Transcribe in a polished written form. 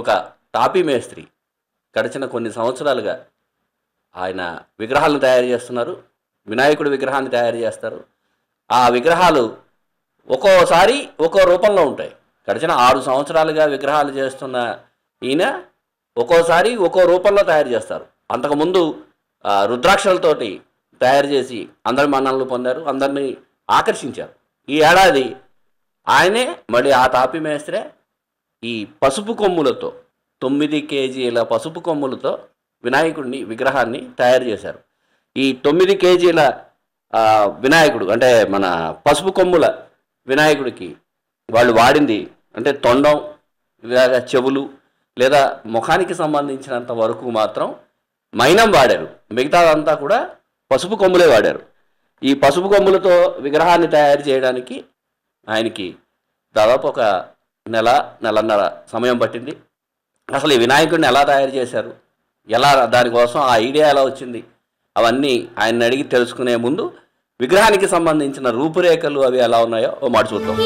ఒక టాపీ మేస్త్రి గడిచిన కొన్ని సంవత్సరాలుగా ఆయన విగ్రహాలను తయారు చేస్తున్నారు. వినాయకుడి విగ్రహాన్ని తయారు చేస్తారు. ఆ విగ్రహాలు ఒక్కోసారి ఒక్కో రూపంలో ఉంటాయి. గడిచిన 6 సంవత్సరాలుగా విగ్రహాలు చేస్తున్న ఈయన ఒక్కోసారి ఒక్కో రూపంలో తయారు చేస్తారు. అంతకుముందు రుద్రాక్షలతోటి తయారు చేసి అందరి మన్ననలు పొందారు, అందరినీ ఆకర్షించారు. ఈ ఏడాది ఆయనే మళ్ళీ ఆ టాపీ మేస్త్రే ఈ పసుపు కొమ్ములతో 9 కేజీల పసుపు కొమ్ములతో వినాయకుడిని విగ్రహాన్ని తయారు చేశారు. ఈ 9 కేజీల వినాయకుడు అంటే మన పసుపు కొమ్ముల వినాయకుడికి వాళ్ళు వాడింది అంటే తొండం, ఇలాగా చెవులు లేదా ముఖానికి సంబంధించినంత వరకు మాత్రం మైనం వాడారు. మిగతాదంతా కూడా పసుపు కొమ్ములే వాడారు. ఈ పసుపు కొమ్ములతో విగ్రహాన్ని తయారు చేయడానికి ఆయనకి దాదాపు ఒక నెలన్నర సమయం పట్టింది. అసలు ఈ వినాయకుడిని ఎలా తయారు చేశారు, ఎలా దానికోసం ఆ ఐడియా ఎలా వచ్చింది, అవన్నీ ఆయన అడిగి తెలుసుకునే ముందు విగ్రహానికి సంబంధించిన రూపురేఖలు అవి ఎలా ఉన్నాయో ఓ మాట చూద్దాం.